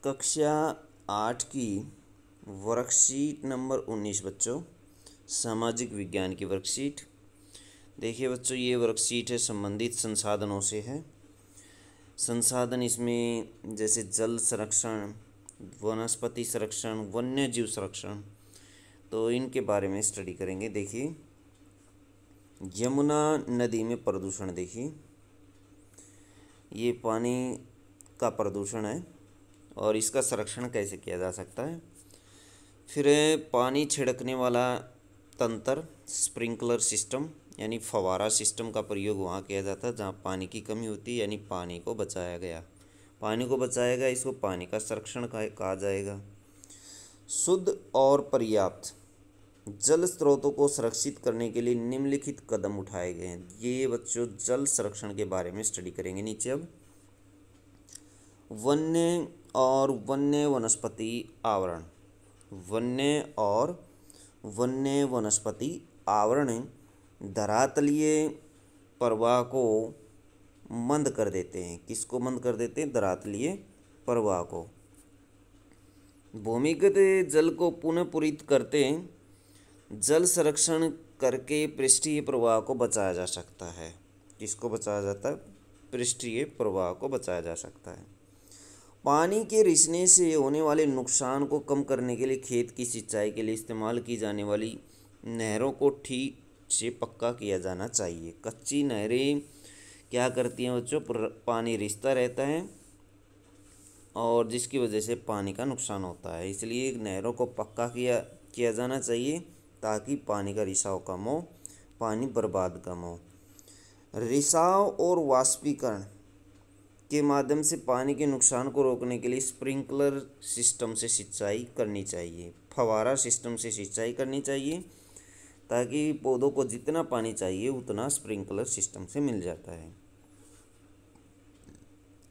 कक्षा 8 की worksheet number 19 बच्चों, सामाजिक विज्ञान की वर्कशीट। देखिए बच्चों, ये वर्कशीट है संबंधित संसाधनों से है। संसाधन इसमें जैसे जल संरक्षण, वनस्पति संरक्षण, वन्य जीव संरक्षण, तो इनके बारे में स्टडी करेंगे। देखिए, यमुना नदी में प्रदूषण। देखिए, ये पानी का प्रदूषण है और इसका संरक्षण कैसे किया जा सकता है। फिर पानी छिड़कने वाला तंत्र, स्प्रिंकलर सिस्टम यानी फवारा सिस्टम का प्रयोग वहाँ किया जाता है जहाँ पानी की कमी होती है, यानी पानी को बचाया गया। पानी को बचाया गया, इसको पानी का संरक्षण कहा जाएगा। शुद्ध और पर्याप्त जल स्रोतों को सुरक्षित करने के लिए निम्नलिखित कदम उठाए गए हैं। ये बच्चों जल संरक्षण के बारे में स्टडी करेंगे। नीचे अब वन्य और वन्य वनस्पति आवरण। वन्य और वन्य वनस्पति आवरण धरातलीय प्रवाह को मंद कर देते हैं। किसको मंद कर देते हैं? धरातलीय प्रवाह को। भूमिगत जल को पुनः पूरित करते हैं। जल संरक्षण करके पृष्ठीय प्रवाह को बचाया जा सकता है। किसको बचाया जाता है? पृष्ठीय प्रवाह को बचाया जा सकता है। पानी के रिसने से होने वाले नुकसान को कम करने के लिए खेत की सिंचाई के लिए इस्तेमाल की जाने वाली नहरों को ठीक से पक्का किया जाना चाहिए। कच्ची नहरें क्या करती हैं बच्चों? पानी रिसता रहता है और जिसकी वजह से पानी का नुकसान होता है। इसलिए नहरों को पक्का किया जाना चाहिए ताकि पानी का रिसाव कम हो, पानी बर्बाद कम हो। रिसाव और वाष्पीकरण के माध्यम से पानी के नुकसान को रोकने के लिए स्प्रिंकलर सिस्टम से सिंचाई करनी चाहिए। फवारा सिस्टम से सिंचाई करनी चाहिए ताकि पौधों को जितना पानी चाहिए उतना स्प्रिंकलर सिस्टम से मिल जाता है।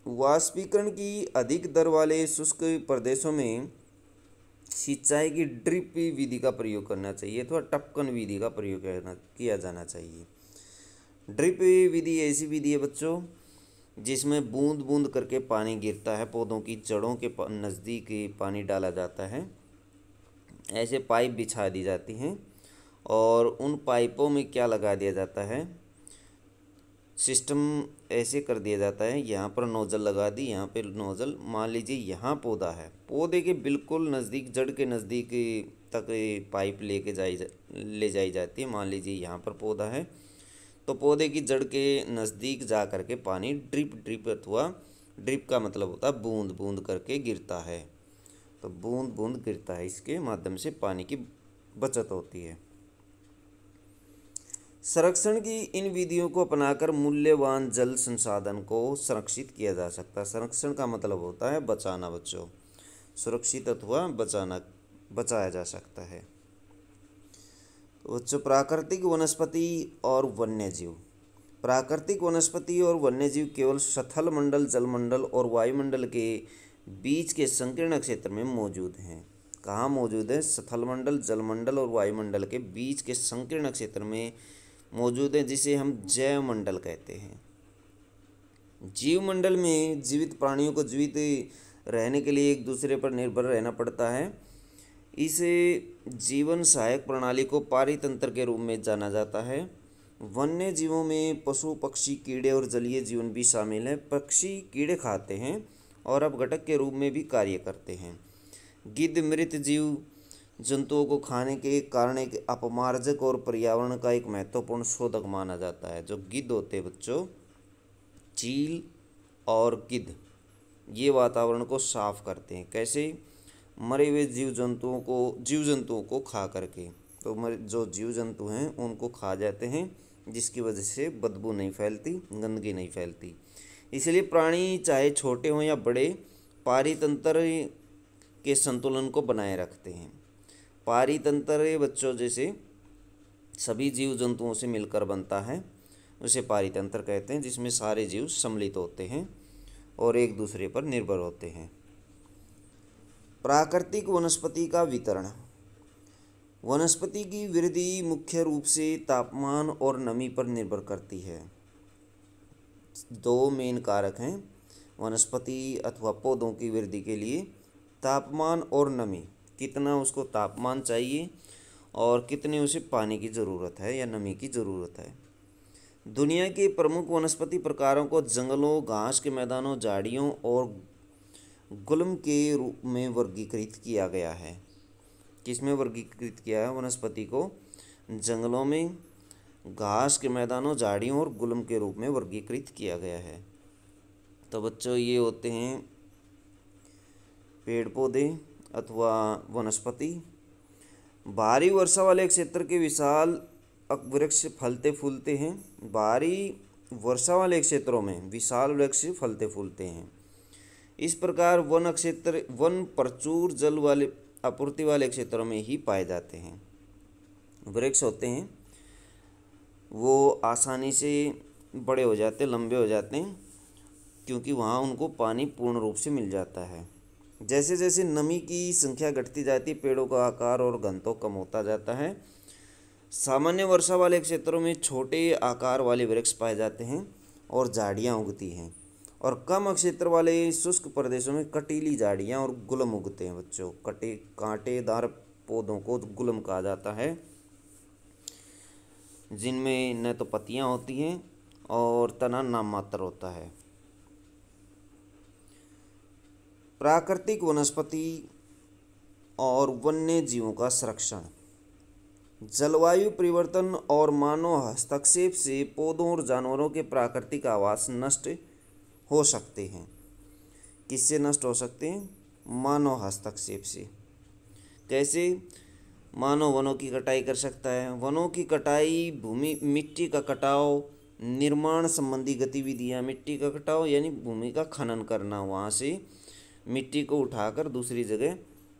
वाष्पीकरण की अधिक दर वाले शुष्क प्रदेशों में सिंचाई की ड्रिप विधि का प्रयोग करना चाहिए अथवा टपकन विधि का प्रयोग किया जाना चाहिए। ड्रिप विधि ऐसी विधि है बच्चों जिसमें बूंद बूंद करके पानी गिरता है, पौधों की जड़ों के नज़दीक पानी डाला जाता है। ऐसे पाइप बिछा दी जाती हैं और उन पाइपों में क्या लगा दिया जाता है? सिस्टम ऐसे कर दिया जाता है, यहाँ पर नोज़ल लगा दी, यहाँ पे नोज़ल, मान लीजिए यहाँ पौधा है, पौधे के बिल्कुल नज़दीक, जड़ के नज़दीक तक पाइप ले जाई जाती है। मान लीजिए यहाँ पर पौधा है तो पौधे की जड़ के नज़दीक जा कर के पानी ड्रिप अथवा ड्रिप का मतलब होता है बूंद बूंद करके गिरता है। तो बूंद बूंद गिरता है, इसके माध्यम से पानी की बचत होती है। संरक्षण की इन विधियों को अपनाकर मूल्यवान जल संसाधन को संरक्षित किया जा सकता है। संरक्षण का मतलब होता है बचाना बच्चों, सुरक्षित अथवा बचाया जा सकता है। तो बच्चों, प्राकृतिक वनस्पति और वन्य जीव। प्राकृतिक वनस्पति और वन्य जीव केवल स्थल मंडल, जलमंडल और वायुमंडल के बीच के संकीर्ण क्षेत्र में मौजूद हैं। कहाँ मौजूद है? स्थल मंडल, जलमंडल और वायुमंडल के बीच के संकीर्ण क्षेत्र में मौजूद है, जिसे हम जैव मंडल कहते हैं। जीव मंडल में जीवित प्राणियों को जीवित रहने के लिए एक दूसरे पर निर्भर रहना पड़ता है। इस जीवन सहायक प्रणाली को पारितंत्र के रूप में जाना जाता है। वन्य जीवों में पशु, पक्षी, कीड़े और जलीय जीवन भी शामिल है। पक्षी कीड़े खाते हैं और अपघटक के रूप में भी कार्य करते हैं। गिद्ध मृत जीव जंतुओं को खाने के कारण एक अपमार्जक और पर्यावरण का एक महत्वपूर्ण शोधक माना जाता है। जो गिद्ध होते हैं बच्चों, चील और गिद्ध, ये वातावरण को साफ करते हैं। कैसे? मरे हुए जीव जंतुओं को खा करके। तो जो जीव जंतु हैं उनको खा जाते हैं, जिसकी वजह से बदबू नहीं फैलती, गंदगी नहीं फैलती। इसलिए प्राणी चाहे छोटे हों या बड़े, पारितंत्र के संतुलन को बनाए रखते हैं। पारितंत्र बच्चों जैसे सभी जीव जंतुओं से मिलकर बनता है, उसे पारितंत्र कहते हैं, जिसमें सारे जीव सम्मिलित होते हैं और एक दूसरे पर निर्भर होते हैं। प्राकृतिक वनस्पति का वितरण। वनस्पति की वृद्धि मुख्य रूप से तापमान और नमी पर निर्भर करती है। दो मेन कारक हैं वनस्पति अथवा पौधों की वृद्धि के लिए, तापमान और नमी, कितना उसको तापमान चाहिए और कितनी उसे पानी की ज़रूरत है या नमी की ज़रूरत है। दुनिया के प्रमुख वनस्पति प्रकारों को जंगलों, घास के मैदानों, झाड़ियों और गुल्म के रूप में वर्गीकृत किया गया है। किसमें वर्गीकृत किया है वनस्पति को? जंगलों में, घास के मैदानों, झाड़ियों और गुल्म के रूप में वर्गीकृत किया गया है। तो बच्चों ये होते हैं पेड़ पौधे अथवा वनस्पति। भारी वर्षा वाले क्षेत्र के विशाल वृक्ष फलते फूलते हैं। भारी वर्षा वाले क्षेत्रों में विशाल वृक्ष फलते फूलते हैं। इस प्रकार वन प्रचुर जल वाले आपूर्ति वाले क्षेत्रों में ही पाए जाते हैं। वृक्ष होते हैं वो आसानी से बड़े हो जाते हैं, लंबे हो जाते हैं, क्योंकि वहाँ उनको पानी पूर्ण रूप से मिल जाता है। जैसे जैसे नमी की संख्या घटती जाती है, पेड़ों का आकार और घनत्व कम होता जाता है। सामान्य वर्षा वाले क्षेत्रों में छोटे आकार वाले वृक्ष पाए जाते हैं और झाड़ियाँ उगती हैं, और कम क्षेत्र वाले शुष्क प्रदेशों में कटीली झाड़ियाँ और गुल्म उगते हैं। बच्चों, कांटेदार पौधों को गुल्म कहा जाता है, जिनमें न तो पत्तियाँ होती हैं और तना नाम मात्र होता है। प्राकृतिक वनस्पति और वन्य जीवों का संरक्षण। जलवायु परिवर्तन और मानव हस्तक्षेप से पौधों और जानवरों के प्राकृतिक आवास नष्ट हो सकते हैं। किससे नष्ट हो सकते हैं? मानव हस्तक्षेप से। कैसे? मानव वनों की कटाई कर सकता है। वनों की कटाई, मिट्टी का कटाव, निर्माण संबंधी गतिविधियां। मिट्टी का कटाव यानी भूमि का खनन करना, वहाँ से मिट्टी को उठाकर दूसरी जगह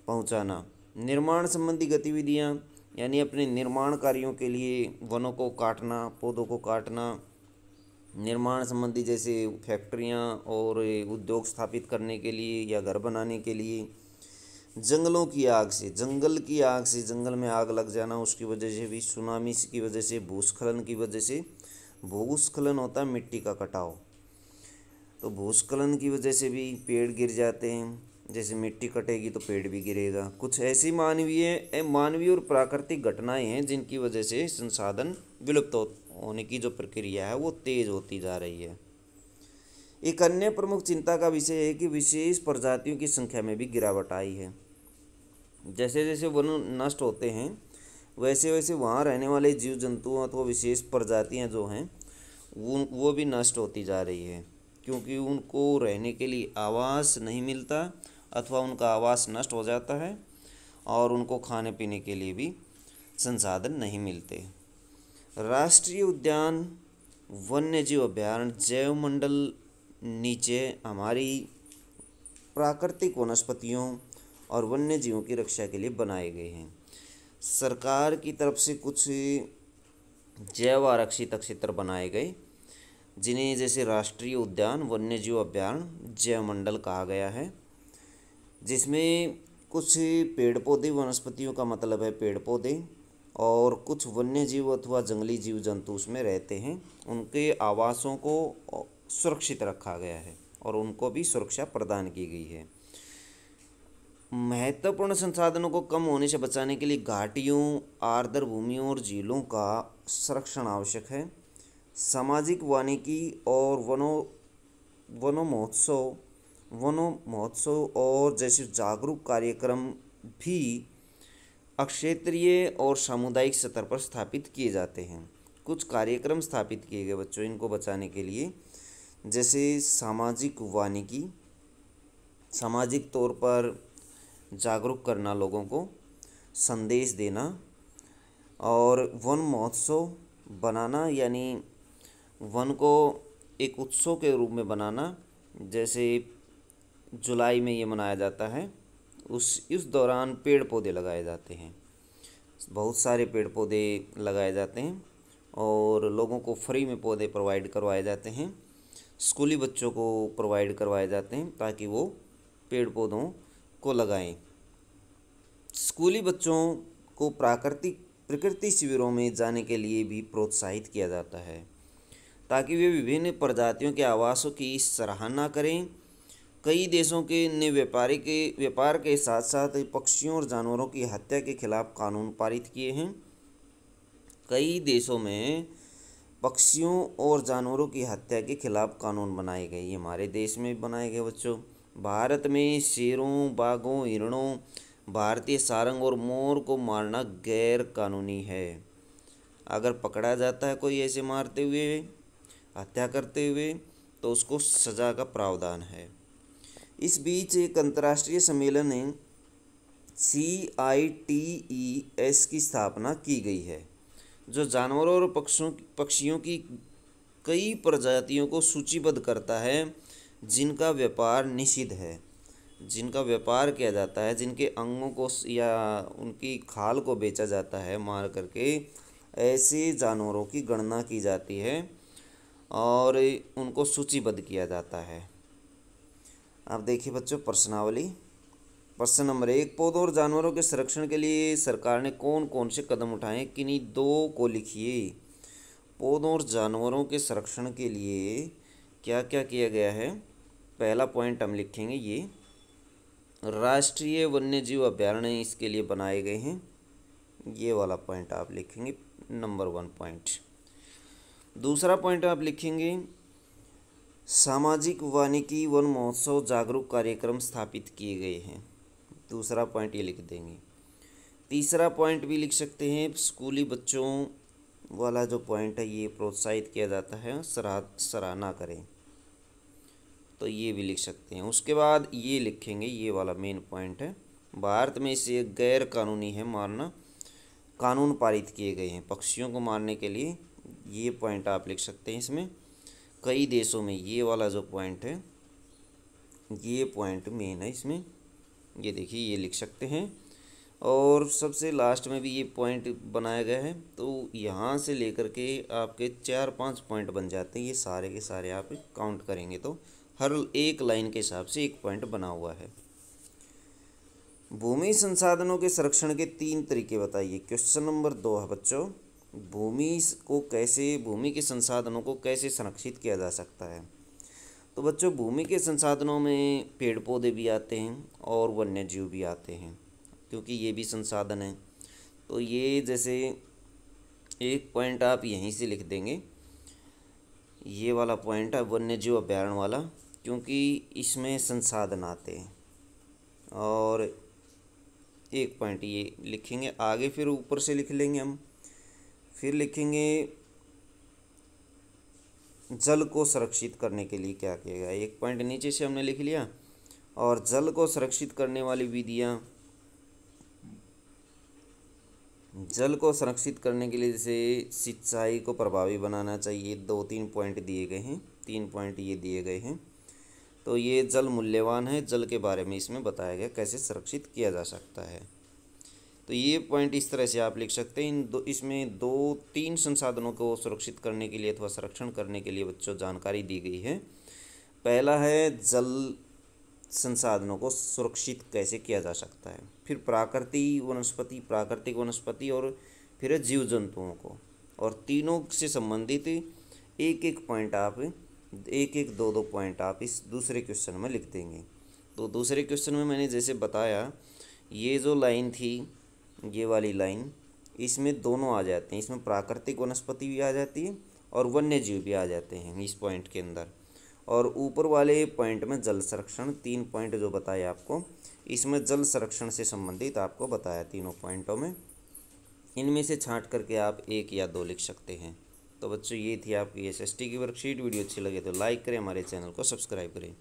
पहुँचाना। निर्माण संबंधी गतिविधियां यानी अपने निर्माण कार्यों के लिए वनों को काटना, पौधों को काटना। निर्माण संबंधी जैसे फैक्ट्रियां और उद्योग स्थापित करने के लिए या घर बनाने के लिए। जंगलों की आग से, जंगल में आग लग जाना, उसकी वजह से भी, सुनामी की वजह से, भूस्खलन की वजह से। भूस्खलन होता है मिट्टी का कटाव, तो भूस्खलन की वजह से भी पेड़ गिर जाते हैं। जैसे मिट्टी कटेगी तो पेड़ भी गिरेगा। कुछ ऐसी मानवीय और प्राकृतिक घटनाएं हैं जिनकी वजह से संसाधन विलुप्त होने की जो प्रक्रिया है वो तेज होती जा रही है। एक अन्य प्रमुख चिंता का विषय है कि विशेष प्रजातियों की संख्या में भी गिरावट आई है। जैसे जैसे वन नष्ट होते हैं वैसे वैसे वहाँ रहने वाले जीव जंतुओं अथवा विशेष प्रजातियाँ जो हैं वो भी नष्ट होती जा रही है, क्योंकि उनको रहने के लिए आवास नहीं मिलता अथवा उनका आवास नष्ट हो जाता है और उनको खाने पीने के लिए भी संसाधन नहीं मिलते। राष्ट्रीय उद्यान, वन्यजीव अभयारण्य, जैव मंडल नीचे हमारी प्राकृतिक वनस्पतियों और वन्य जीवों की रक्षा के लिए बनाए गए हैं। सरकार की तरफ से कुछ जैव आरक्षित क्षेत्र बनाए गए, जिन्हें जैसे राष्ट्रीय उद्यान, वन्यजीव अभयारण्य, जैव मंडल कहा गया है, जिसमें कुछ पेड़ पौधे, वनस्पतियों का मतलब है पेड़ पौधे, और कुछ वन्य जीव अथवा जंगली जीव जंतु उसमें रहते हैं। उनके आवासों को सुरक्षित रखा गया है और उनको भी सुरक्षा प्रदान की गई है। महत्वपूर्ण संसाधनों को कम होने से बचाने के लिए घाटियों, आर्द्र भूमियों और झीलों का संरक्षण आवश्यक है। सामाजिक वानिकी और वनों महोत्सव और जैसे जागरूक कार्यक्रम भी क्षेत्रीय और सामुदायिक स्तर पर स्थापित किए जाते हैं। कुछ कार्यक्रम स्थापित किए गए बच्चों इनको बचाने के लिए, जैसे सामाजिक वानिकी, सामाजिक तौर पर जागरूक करना, लोगों को संदेश देना, और वन महोत्सव बनाना यानी वन को एक उत्सव के रूप में बनाना। जैसे जुलाई में ये मनाया जाता है, उस दौरान पेड़ पौधे लगाए जाते हैं, बहुत सारे पेड़ पौधे लगाए जाते हैं और लोगों को फ्री में पौधे प्रोवाइड करवाए जाते हैं। स्कूली बच्चों को प्रोवाइड करवाए जाते हैं ताकि वो पेड़ पौधों को लगाएं। स्कूली बच्चों को प्रकृति शिविरों में जाने के लिए भी प्रोत्साहित किया जाता है ताकि वे विभिन्न प्रजातियों के आवासों की सराहना करें कई देशों के ने व्यापार के साथ साथ पक्षियों और जानवरों की हत्या के खिलाफ कानून पारित किए हैं। कई देशों में पक्षियों और जानवरों की हत्या के खिलाफ कानून बनाए गए। ये हमारे देश में भी बनाए गए बच्चों। भारत में शेरों, बाघों, हिरणों, भारतीय सारंग और मोर को मारना गैर कानूनी है। अगर पकड़ा जाता है कोई ऐसे मारते हुए, हत्या करते हुए, तो उसको सज़ा का प्रावधान है। इस बीच एक अंतर्राष्ट्रीय सम्मेलन है CITES की स्थापना की गई है, जो जानवरों और पक्षियों की कई प्रजातियों को सूचीबद्ध करता है जिनका व्यापार निषिद्ध है, जिनका व्यापार किया जाता है, जिनके अंगों को या उनकी खाल को बेचा जाता है मार करके, ऐसे जानवरों की गणना की जाती है और उनको सूचीबद्ध किया जाता है। अब देखिए बच्चों प्रश्नावली। प्रश्न नंबर 1, पौधों और जानवरों के संरक्षण के लिए सरकार ने कौन कौन से कदम उठाए, किन्हीं दो को लिखिए। पौधों और जानवरों के संरक्षण के लिए क्या क्या किया गया है। पहला पॉइंट हम लिखेंगे, ये राष्ट्रीय वन्यजीव अभयारण्य इसके लिए बनाए गए हैं। ये वाला पॉइंट आप लिखेंगे, नंबर 1 पॉइंट। दूसरा पॉइंट आप लिखेंगे, सामाजिक वानिकी वन महोत्सव जागरूक कार्यक्रम स्थापित किए गए हैं। दूसरा पॉइंट ये लिख देंगे। तीसरा पॉइंट भी लिख सकते हैं, स्कूली बच्चों वाला जो पॉइंट है ये प्रोत्साहित किया जाता है, सराहना करें, तो ये भी लिख सकते हैं। उसके बाद ये लिखेंगे, ये वाला मेन पॉइंट है, भारत में इसे गैर कानूनी है मारना, कानून पारित किए गए हैं पक्षियों को मारने के लिए। ये पॉइंट आप लिख सकते हैं इसमें। कई देशों में, ये वाला जो पॉइंट है ये पॉइंट मेन है इसमें, ये देखिए ये लिख सकते हैं। और सबसे लास्ट में भी ये पॉइंट बनाया गया है, तो यहाँ से लेकर के आपके 4-5 पॉइंट बन जाते हैं। ये सारे के सारे आप काउंट करेंगे तो हर एक लाइन के हिसाब से एक पॉइंट बना हुआ है। भूमि संसाधनों के संरक्षण के 3 तरीके बताइए। क्वेश्चन नंबर 2 है बच्चों, भूमि के संसाधनों को कैसे संरक्षित किया जा सकता है। तो बच्चों भूमि के संसाधनों में पेड़ पौधे भी आते हैं और वन्य जीव भी आते हैं, क्योंकि ये भी संसाधन है। तो ये जैसे एक पॉइंट आप यहीं से लिख देंगे, ये वाला पॉइंट है वन्य जीव अभयारण्य वाला, क्योंकि इसमें संसाधन आते हैं। और एक पॉइंट ये लिखेंगे आगे, फिर ऊपर से लिख लेंगे हम, फिर लिखेंगे जल को सुरक्षित करने के लिए क्या किया गया। एक पॉइंट नीचे से हमने लिख लिया। और जल को सुरक्षित करने वाली विधियाँ, जल को संरक्षित करने के लिए जैसे सिंचाई को प्रभावी बनाना चाहिए, 2-3 पॉइंट दिए गए हैं, 3 पॉइंट ये दिए गए हैं। तो ये जल मूल्यवान है, जल के बारे में इसमें बताया गया कैसे संरक्षित किया जा सकता है। तो ये पॉइंट इस तरह से आप लिख सकते हैं। इसमें 2-3 संसाधनों को सुरक्षित करने के लिए अथवा संरक्षण करने के लिए बच्चों जानकारी दी गई है। पहला है जल संसाधनों को सुरक्षित कैसे किया जा सकता है, फिर प्राकृतिक वनस्पति और फिर जीव जंतुओं को, और तीनों से संबंधित एक एक पॉइंट आप 2-2 पॉइंट आप इस दूसरे क्वेश्चन में लिख देंगे। तो दूसरे क्वेश्चन में मैंने जैसे बताया, ये जो लाइन थी, ये वाली लाइन, इसमें दोनों आ जाते हैं, इसमें प्राकृतिक वनस्पति भी आ जाती है और वन्य जीव भी आ जाते हैं इस पॉइंट के अंदर। और ऊपर वाले पॉइंट में जल संरक्षण, 3 पॉइंट जो बताए आपको, इसमें जल संरक्षण से संबंधित आपको बताया तीनों पॉइंटों में। इनमें से छांट करके आप 1 या 2 लिख सकते हैं। तो बच्चों ये थी आपकी SST की वर्कशीट। वीडियो अच्छी लगे तो लाइक करें, हमारे चैनल को सब्सक्राइब करें।